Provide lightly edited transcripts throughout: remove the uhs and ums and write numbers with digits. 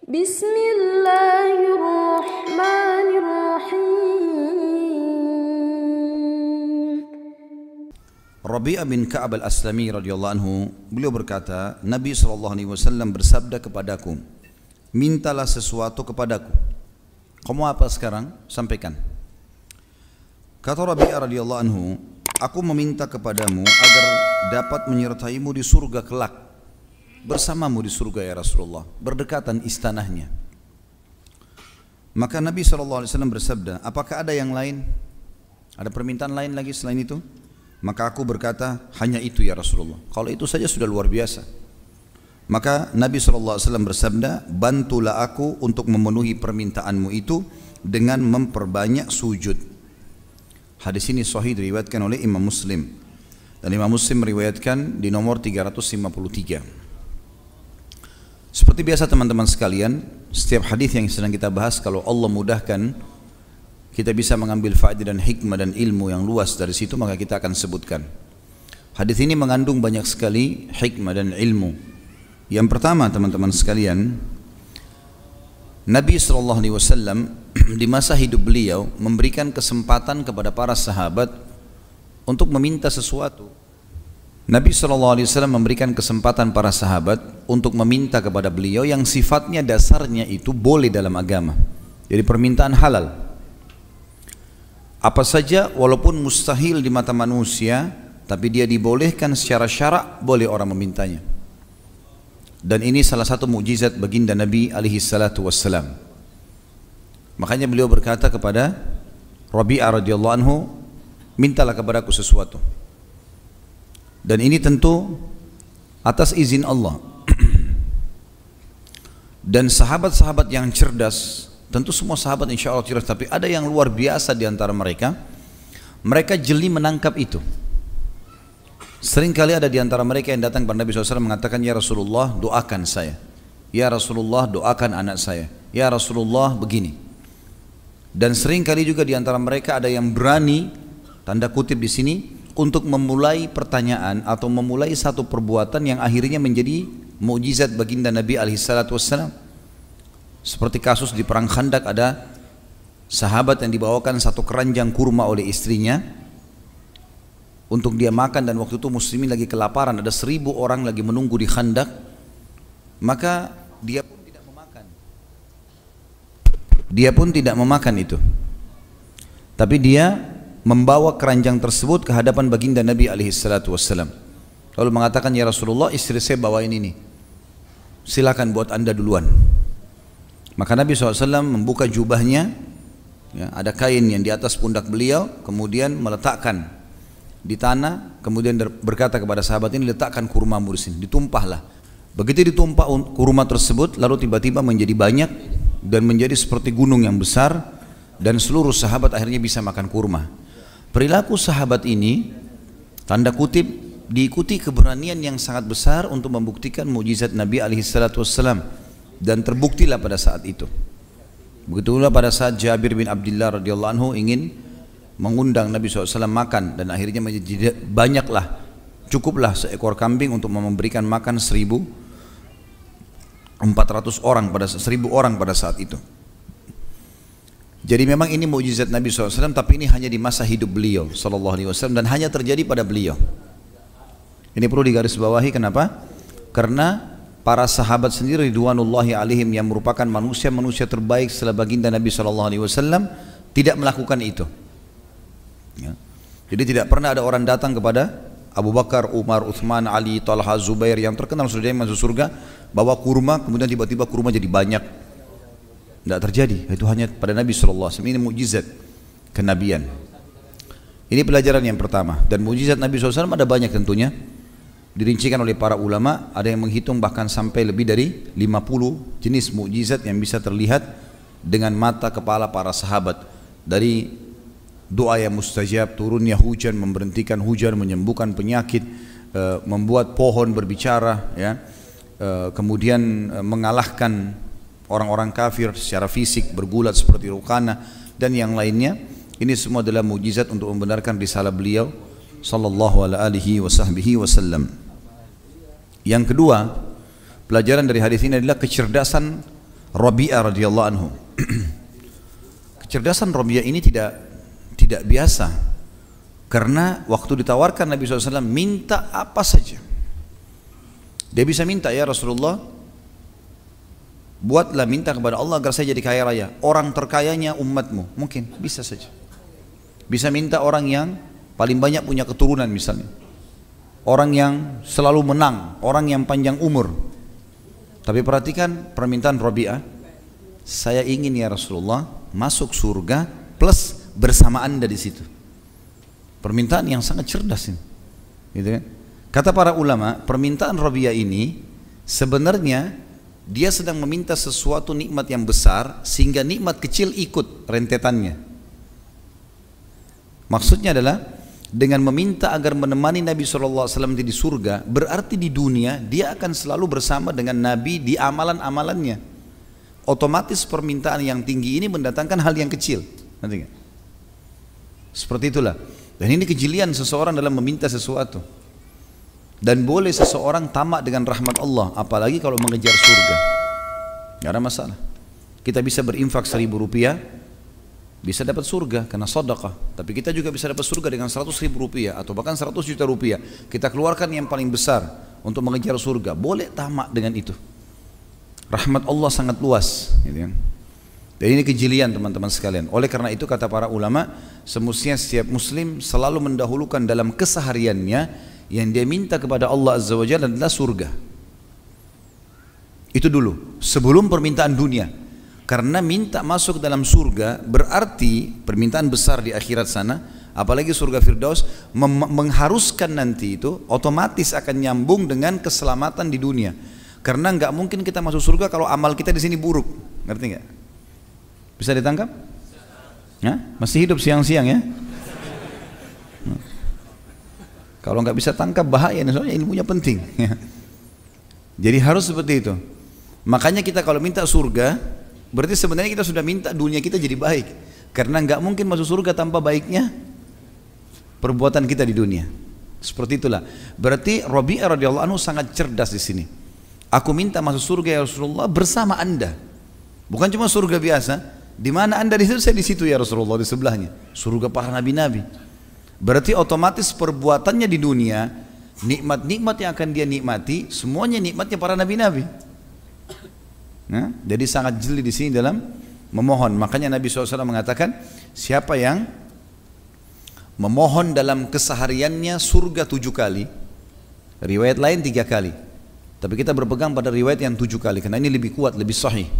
Bismillahirrahmanirrahim. Rabi'ah bin Ka'ab al-Aslami radhiyallahu anhu, beliau berkata, Nabi SAW bersabda kepadaku, mintalah sesuatu kepadaku. Kamu apa sekarang? Sampaikan. Kata Rabi'ah radhiyallahu anhu, aku meminta kepadamu agar dapat menyertaimu di surga kelak, bersamamu di surga ya Rasulullah, berdekatan istanahnya. Maka Nabi SAW bersabda, apakah ada yang lain? Ada permintaan lain lagi selain itu? Maka aku berkata, hanya itu ya Rasulullah. Kalau itu saja sudah luar biasa. Maka Nabi SAW bersabda, bantulah aku untuk memenuhi permintaanmu itu dengan memperbanyak sujud. Hadis ini sahih diriwayatkan oleh Imam Muslim. Dan Imam Muslim meriwayatkan di nomor 353. Seperti biasa teman-teman sekalian, setiap hadis yang sedang kita bahas, kalau Allah mudahkan kita bisa mengambil faedah dan hikmah dan ilmu yang luas dari situ, maka kita akan sebutkan. Hadis ini mengandung banyak sekali hikmah dan ilmu. Yang pertama teman-teman sekalian, Nabi SAW di masa hidup beliau memberikan kesempatan kepada para sahabat untuk meminta sesuatu. Nabi SAW memberikan kesempatan para sahabat untuk meminta kepada beliau yang sifatnya dasarnya itu boleh dalam agama. Jadi permintaan halal. Apa saja walaupun mustahil di mata manusia, tapi dia dibolehkan secara syarak, boleh orang memintanya. Dan ini salah satu mukjizat baginda Nabi SAW. Makanya beliau berkata kepada Rabi'ah radhiyallahu anhu, mintalah kepadaku sesuatu. Dan ini tentu atas izin Allah. Dan sahabat-sahabat yang cerdas, tentu semua sahabat insya Allah cerdas, tapi ada yang luar biasa di antara mereka. Mereka jeli menangkap itu. Seringkali ada di antara mereka yang datang kepada Nabi SAW mengatakan, ya Rasulullah doakan saya, ya Rasulullah doakan anak saya, ya Rasulullah begini. Dan seringkali juga di antara mereka ada yang berani, tanda kutip di sini, untuk memulai pertanyaan atau memulai satu perbuatan yang akhirnya menjadi mukjizat baginda Nabi SAW. Seperti kasus di perang Khandak, ada sahabat yang dibawakan satu keranjang kurma oleh istrinya untuk dia makan, dan waktu itu muslimin lagi kelaparan, ada 1000 orang lagi menunggu di Khandak. Maka dia pun tidak memakan. Dia pun tidak memakan itu. Tapi dia membawa keranjang tersebut ke hadapan baginda Nabi SAW. Lalu mengatakan, ya Rasulullah, istri saya bawain ini, silakan buat anda duluan. Maka Nabi SAW membuka jubahnya, ya, ada kain yang di atas pundak beliau, kemudian meletakkan di tanah, kemudian berkata kepada sahabat ini, letakkan kurmamu di sini. Ditumpahlah. Begitu ditumpah kurma tersebut, lalu tiba-tiba menjadi banyak dan menjadi seperti gunung yang besar, dan seluruh sahabat akhirnya bisa makan kurma. Perilaku sahabat ini, tanda kutip, diikuti keberanian yang sangat besar untuk membuktikan mukjizat Nabi SAW, dan terbuktilah pada saat itu. Begitulah pada saat Jabir bin Abdullah radhiyallahu anhu ingin mengundang Nabi SAW makan, dan akhirnya menjadi banyaklah, cukuplah seekor kambing untuk memberikan makan 1.400 orang pada 1.000 orang pada saat itu. Jadi memang ini mukjizat Nabi SAW, tapi ini hanya di masa hidup beliau SAW, dan hanya terjadi pada beliau. Ini perlu digarisbawahi. Kenapa? Karena para sahabat sendiri ridwanullahi alaihim yang merupakan manusia-manusia terbaik setelah baginda Nabi SAW tidak melakukan itu. Ya. Jadi tidak pernah ada orang datang kepada Abu Bakar, Umar, Uthman, Ali, Talha, Zubair yang terkenal sudah masuk surga, bawa kurma, kemudian tiba-tiba kurma jadi banyak. Tidak terjadi. Itu hanya pada Nabi SAW. Ini mukjizat kenabian. Ini pelajaran yang pertama. Dan mukjizat Nabi SAW ada banyak tentunya, dirincikan oleh para ulama. Ada yang menghitung bahkan sampai lebih dari 50 jenis mukjizat yang bisa terlihat dengan mata kepala para sahabat. Dari doa yang mustajab, turunnya hujan, memberhentikan hujan, menyembuhkan penyakit, membuat pohon berbicara, ya, kemudian mengalahkan orang-orang kafir secara fisik, bergulat seperti Rukana dan yang lainnya. Ini semua adalah mukjizat untuk membenarkan risalah beliau sallallahu alaihi wasallam. Yang kedua, pelajaran dari hadis ini adalah kecerdasan Rabi'ah radhiyallahu anhu. Kecerdasan Rabi'ah ini tidak biasa, karena waktu ditawarkan Nabi SAW minta apa saja. Dia bisa minta, ya Rasulullah, buatlah minta kepada Allah agar saya jadi kaya raya, orang terkayanya umatmu, mungkin bisa saja. Bisa minta orang yang paling banyak punya keturunan misalnya, orang yang selalu menang, orang yang panjang umur. Tapi perhatikan permintaan Rabi'ah, saya ingin ya Rasulullah masuk surga plus bersama Anda di situ. Permintaan yang sangat cerdas ini, gitu kan? Kata para ulama, permintaan Rabi'ah ini sebenarnya dia sedang meminta sesuatu nikmat yang besar sehingga nikmat kecil ikut rentetannya. Maksudnya adalah dengan meminta agar menemani Nabi SAW di surga, berarti di dunia dia akan selalu bersama dengan Nabi di amalan-amalannya. Otomatis permintaan yang tinggi ini mendatangkan hal yang kecil. Nanti, seperti itulah. Dan ini kejelian seseorang dalam meminta sesuatu. Dan boleh seseorang tamak dengan rahmat Allah, apalagi kalau mengejar surga. Tidak ada masalah. Kita bisa berinfak 1.000 rupiah, bisa dapat surga karena sedekah. Tapi kita juga bisa dapat surga dengan 100.000 rupiah atau bahkan 100 juta rupiah. Kita keluarkan yang paling besar untuk mengejar surga. Boleh tamak dengan itu. Rahmat Allah sangat luas, gitu kan? Dan ini kejelian teman-teman sekalian. Oleh karena itu kata para ulama, semestinya setiap muslim selalu mendahulukan dalam kesehariannya yang dia minta kepada Allah Azza wa Jalla adalah surga. Itu dulu, sebelum permintaan dunia. Karena minta masuk dalam surga berarti permintaan besar di akhirat sana, apalagi surga Firdaus, mengharuskan nanti itu otomatis akan nyambung dengan keselamatan di dunia. Karena nggak mungkin kita masuk surga kalau amal kita di sini buruk, ngerti nggak? Bisa ditangkap? Ya? Masih hidup siang-siang ya? Kalau nggak bisa tangkap bahaya, soalnya ilmunya penting. Jadi harus seperti itu. Makanya kita kalau minta surga, berarti sebenarnya kita sudah minta dunia kita jadi baik. Karena nggak mungkin masuk surga tanpa baiknya perbuatan kita di dunia. Seperti itulah. Berarti Rabi'ah radhiyallahu anhu sangat cerdas di sini. Aku minta masuk surga ya Rasulullah bersama Anda. Bukan cuma surga biasa. Di mana Anda di situ, saya di situ ya Rasulullah, di sebelahnya. Surga para nabi-nabi. Berarti otomatis perbuatannya di dunia, nikmat-nikmat yang akan dia nikmati, semuanya nikmatnya para nabi-nabi. Nah, jadi sangat jeli di sini dalam memohon. Makanya Nabi SAW mengatakan, siapa yang memohon dalam kesehariannya surga 7 kali, riwayat lain 3 kali. Tapi kita berpegang pada riwayat yang 7 kali, karena ini lebih kuat, lebih sahih.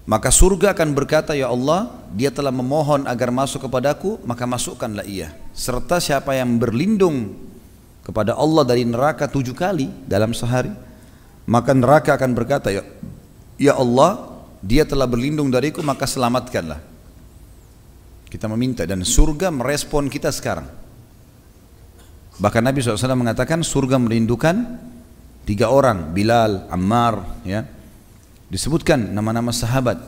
Maka surga akan berkata, ya Allah, dia telah memohon agar masuk kepadaku, maka masukkanlah ia. Serta siapa yang berlindung kepada Allah dari neraka 7 kali dalam sehari, maka neraka akan berkata, ya Allah, dia telah berlindung dariku, maka selamatkanlah. Kita meminta dan surga merespon kita sekarang. Bahkan Nabi SAW mengatakan surga merindukan 3 orang, Bilal, Ammar, ya. Disebutkan nama-nama sahabat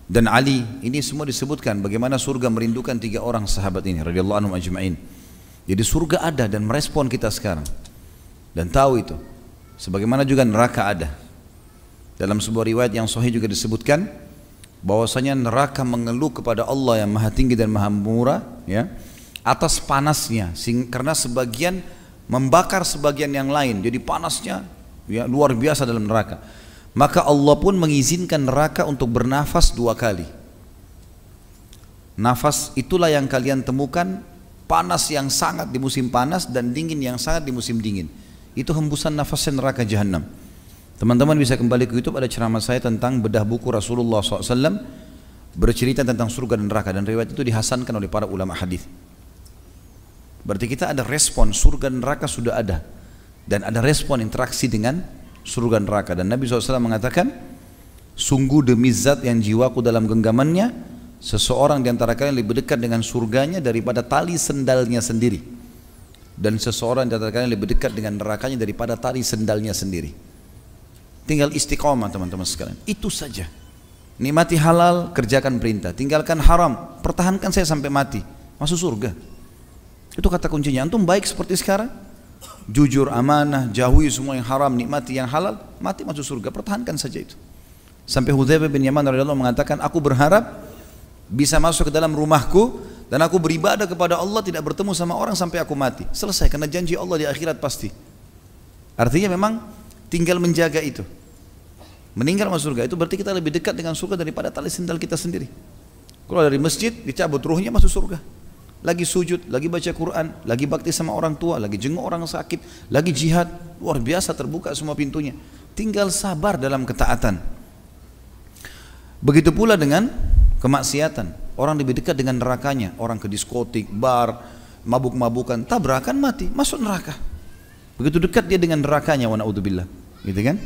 dan Ali, ini semua disebutkan bagaimana surga merindukan 3 orang sahabat ini radhiyallahu anhum ajma'in. Jadi surga ada dan merespon kita sekarang, dan tahu itu. Sebagaimana juga neraka ada. Dalam sebuah riwayat yang sahih juga disebutkan bahwasanya neraka mengeluh kepada Allah yang Maha Tinggi dan Maha Murah, ya, atas panasnya, karena sebagian membakar sebagian yang lain, jadi panasnya ya luar biasa dalam neraka. Maka Allah pun mengizinkan neraka untuk bernafas 2 kali. Nafas itulah yang kalian temukan, panas yang sangat di musim panas dan dingin yang sangat di musim dingin. Itu hembusan nafasnya neraka jahanam. Teman-teman bisa kembali ke YouTube, ada ceramah saya tentang bedah buku Rasulullah SAW bercerita tentang surga dan neraka, dan riwayat itu dihasankan oleh para ulama hadis. Berarti kita ada respon, surga dan neraka sudah ada, dan ada respon interaksi dengan surga neraka. Dan Nabi SAW mengatakan, sungguh demi zat yang jiwaku dalam genggamannya, seseorang di antara kalian lebih dekat dengan surganya daripada tali sendalnya sendiri, dan seseorang di antara kalian lebih dekat dengan nerakanya daripada tali sendalnya sendiri. Tinggal istiqomah teman-teman sekalian, itu saja. Nikmati halal, kerjakan perintah, tinggalkan haram, pertahankan saya sampai mati, masuk surga. Itu kata kuncinya. Antum baik seperti sekarang, jujur, amanah, jauhi semua yang haram, nikmati yang halal, mati masuk surga. Pertahankan saja itu. Sampai Hudzaifah bin Yaman radhiyallahu anhu mengatakan, aku berharap bisa masuk ke dalam rumahku dan aku beribadah kepada Allah, tidak bertemu sama orang sampai aku mati. Selesai, karena janji Allah di akhirat pasti. Artinya memang tinggal menjaga itu. Meninggal masuk surga itu berarti kita lebih dekat dengan surga daripada tali sendal kita sendiri. Kalau dari masjid dicabut ruhnya masuk surga. Lagi sujud, lagi baca Quran, lagi bakti sama orang tua, lagi jenguk orang sakit, lagi jihad, luar biasa terbuka semua pintunya. Tinggal sabar dalam ketaatan. Begitu pula dengan kemaksiatan. Orang lebih dekat dengan nerakanya. Orang ke diskotik, bar, mabuk-mabukan, tabrakan mati, masuk neraka. Begitu dekat dia dengan nerakanya, wa na'udzubillah. Gitu kan?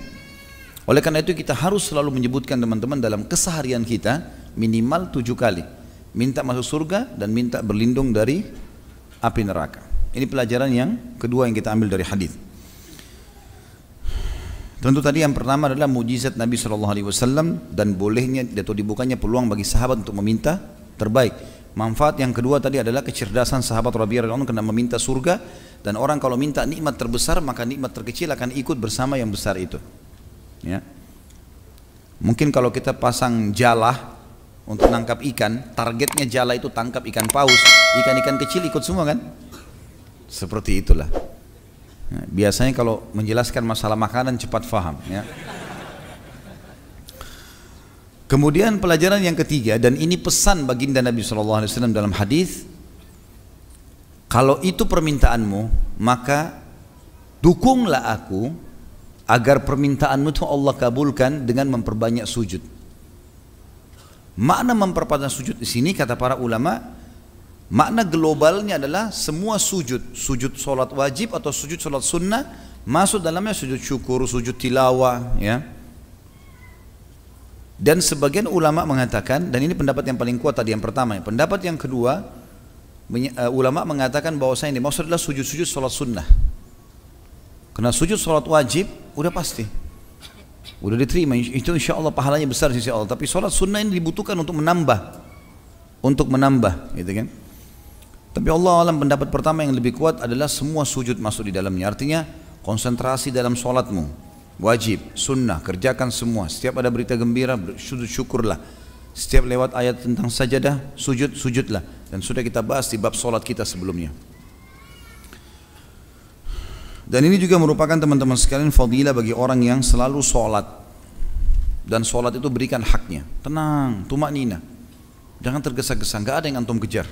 Oleh karena itu kita harus selalu menyebutkan teman-teman dalam keseharian kita minimal 7 kali. Minta masuk surga dan minta berlindung dari api neraka. Ini pelajaran yang kedua yang kita ambil dari hadis. Tentu tadi yang pertama adalah mujizat Nabi SAW dan bolehnya atau dibukanya peluang bagi sahabat untuk meminta terbaik. Manfaat yang kedua tadi adalah kecerdasan sahabat Rabi'ah radhiyallahu anhu karena meminta surga, dan orang kalau minta nikmat terbesar maka nikmat terkecil akan ikut bersama yang besar itu. Ya. Mungkin kalau kita pasang jala untuk nangkap ikan, targetnya jala itu tangkap ikan paus, ikan-ikan kecil ikut semua kan? Seperti itulah. Ya, biasanya kalau menjelaskan masalah makanan cepat faham. Ya. Kemudian pelajaran yang ketiga, dan ini pesan baginda Nabi SAW dalam hadis, kalau itu permintaanmu, maka dukunglah aku agar permintaanmu itu Allah kabulkan dengan memperbanyak sujud. Makna memperbanyak sujud di sini kata para ulama, makna globalnya adalah semua sujud, sujud solat wajib atau sujud solat sunnah, masuk dalamnya sujud syukur, sujud tilawah, ya. Dan sebagian ulama mengatakan, dan ini pendapat yang paling kuat tadi yang pertama, pendapat yang kedua, ulama mengatakan bahwasanya ini maksud adalah sujud-sujud solat sunnah. Karena sujud solat wajib udah pasti, udah diterima, itu insya Allah pahalanya besar di sisi Allah. Tapi solat sunnah ini dibutuhkan untuk menambah, gitu kan? Tapi Allah alam pendapat pertama yang lebih kuat adalah semua sujud masuk di dalamnya. Artinya konsentrasi dalam solatmu, wajib, sunnah, kerjakan semua. Setiap ada berita gembira, sujud syukurlah. Setiap lewat ayat tentang sajadah, sujudlah. Dan sudah kita bahas di bab solat kita sebelumnya. Dan ini juga merupakan teman-teman sekalian fadilah bagi orang yang selalu sholat. Dan sholat itu berikan haknya. Tenang, tumaknina. Jangan tergesa-gesa, gak ada yang antum kejar.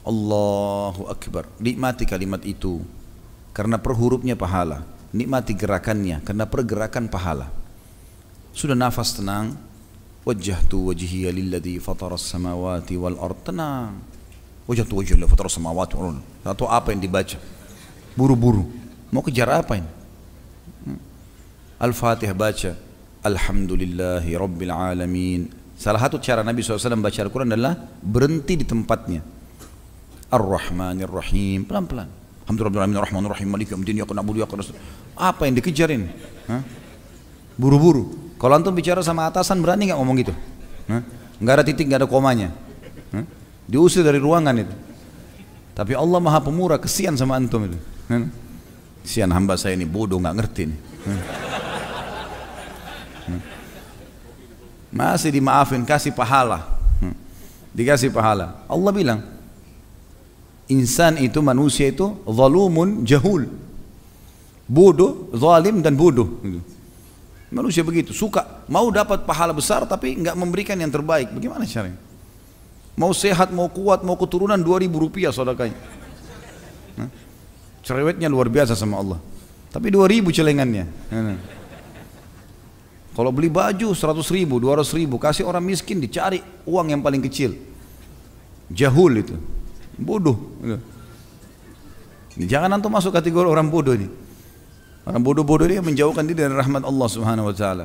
Allahu Akbar. Nikmati kalimat itu. Karena per hurufnya pahala. Nikmati gerakannya. Karena pergerakan pahala. Sudah nafas tenang. Wajjahtu wajhiya lilladzi fataras samawati wal ard. Tenang. Wajjahtu wajhiya lilladzi fataras samawati wal ard. Atau apa yang dibaca? Buru-buru, mau kejar apa ini? Al-Fatihah baca, Alhamdulillahi Rabbil Alamin. Salah satu cara Nabi SAW baca Al-Quran adalah berhenti di tempatnya. Ar-Rahmanir Rahim, pelan-pelan. Alhamdulillahirrahmanirrahim, Ar-Rahmanir-Rahim, Maliki Yawmiddin, Iyyaka na'budu wa iyyaka nasta'in. Apa yang dikejar ini? Buru-buru. Kalau antum bicara sama atasan berani nggak ngomong gitu? Nggak ada titik, nggak ada komanya. Diusir dari ruangan itu. Tapi Allah Maha Pemurah, kesian sama antum itu. Kesian hamba saya ini bodoh, nggak ngerti nih. Masih dimaafin, kasih pahala. Dikasih pahala. Allah bilang, insan itu, manusia itu zalumun jahul. Bodoh, zalim dan bodoh. Manusia begitu, suka mau dapat pahala besar tapi nggak memberikan yang terbaik. Bagaimana caranya? Mau sehat, mau kuat, mau keturunan, 2.000 rupiah sedekahnya. Cerewetnya luar biasa sama Allah. Tapi 2.000 celengannya. Kalau beli baju 100.000, 200.000, kasih orang miskin, dicari uang yang paling kecil. Jahul itu, bodoh. Jangan antum masuk kategori orang bodoh ini. Orang bodoh-bodoh ini menjauhkan diri dari rahmat Allah Subhanahu Wa Taala.